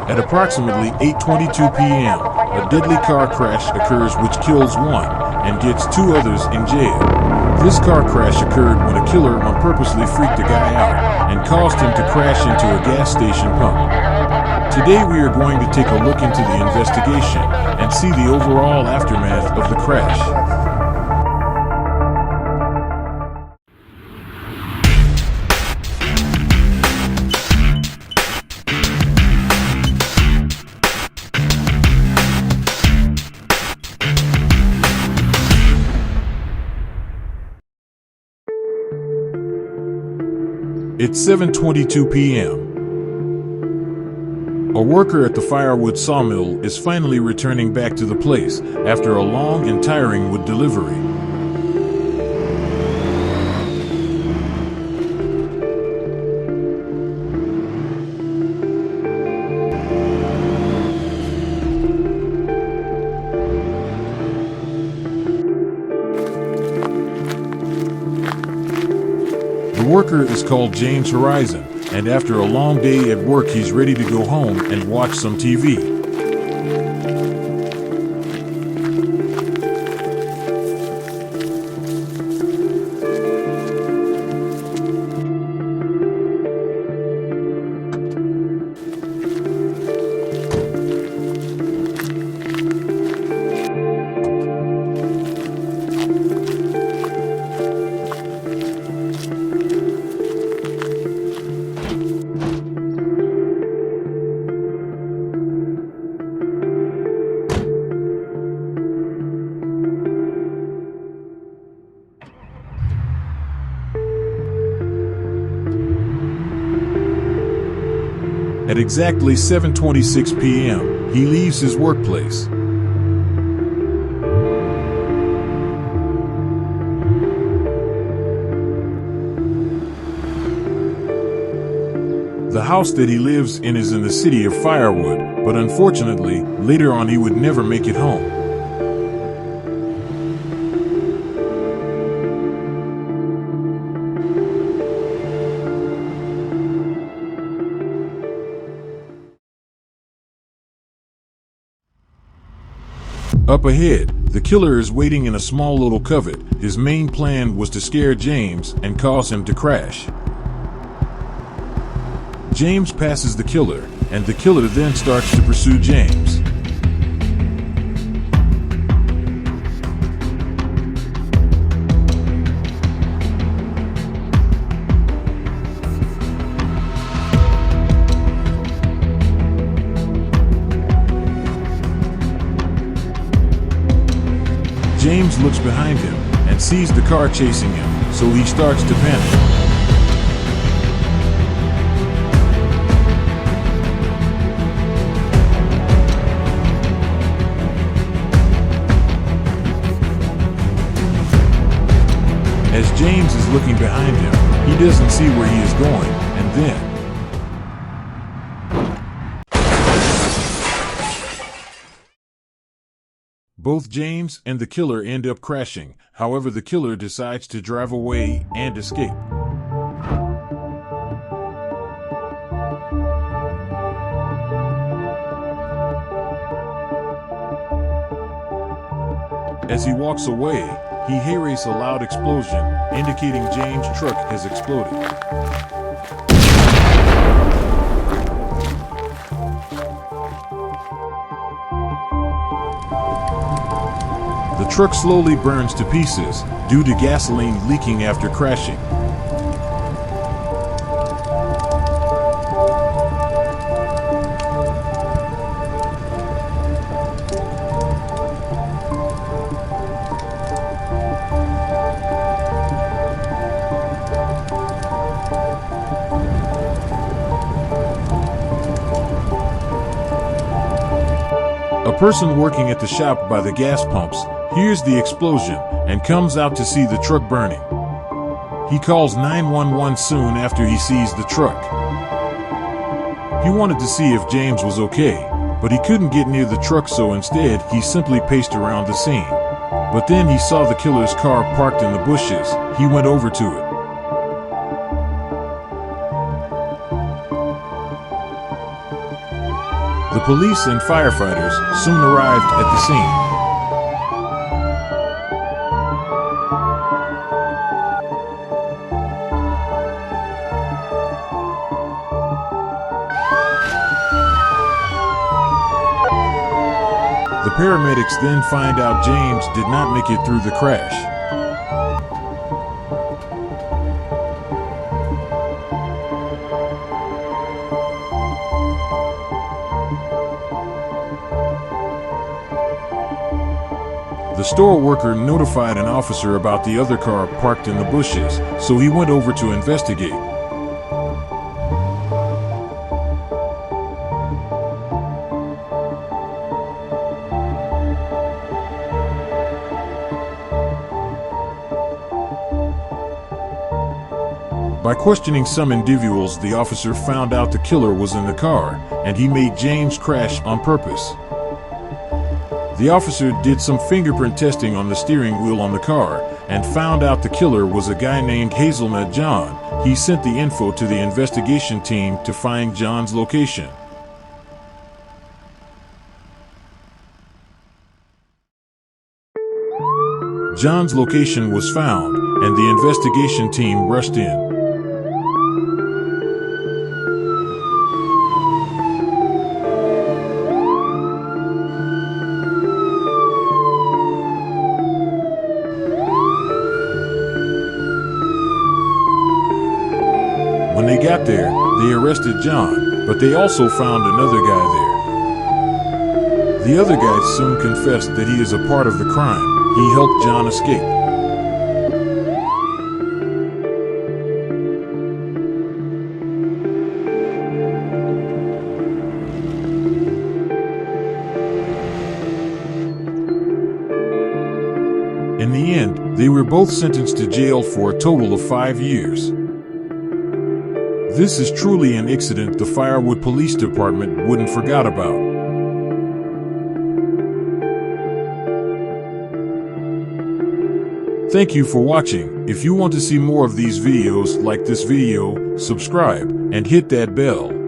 At approximately 8:22 p.m., a deadly car crash occurs which kills one and gets two others in jail. This car crash occurred when a killer purposely freaked a guy out and caused him to crash into a gas station pump. Today we are going to take a look into the investigation and see the overall aftermath of the crash. It's 7:22 p.m. A worker at the Firewood sawmill is finally returning back to the place after a long and tiring wood delivery. The worker is called James Horizon, and after a long day at work he's ready to go home and watch some TV. At exactly 7:26 p.m., he leaves his workplace. The house that he lives in is in the city of Firewood, but unfortunately, later on he would never make it home. Up ahead, the killer is waiting in a small little covert. His main plan was to scare James and cause him to crash. James passes the killer, and the killer then starts to pursue James. James looks behind him and sees the car chasing him, so he starts to panic. As James is looking behind him, he doesn't see where he is going, and then both James and the killer end up crashing. However, the killer decides to drive away and escape. As he walks away, he hears a loud explosion, indicating James' truck has exploded. The truck slowly burns to pieces due to gasoline leaking after crashing. A person working at the shop by the gas pumps hears the explosion and comes out to see the truck burning. He calls 911 soon after he sees the truck. He wanted to see if James was okay, but he couldn't get near the truck, so instead he simply paced around the scene. But then he saw the killer's car parked in the bushes. He went over to it. The police and firefighters soon arrived at the scene. The paramedics then find out James did not make it through the crash. The store worker notified an officer about the other car parked in the bushes, so he went over to investigate. By questioning some individuals, the officer found out the killer was in the car, and he made James crash on purpose. The officer did some fingerprint testing on the steering wheel on the car, and found out the killer was a guy named Hazelnut John. He sent the info to the investigation team to find John's location. John's location was found, and the investigation team rushed in. When they got there, they arrested John, but they also found another guy there. The other guy soon confessed that he is a part of the crime. He helped John escape. In the end, they were both sentenced to jail for a total of 5 years. This is truly an incident the Firewood Police Department wouldn't forget about. Thank you for watching. If you want to see more of these videos, like this video, subscribe, and hit that bell.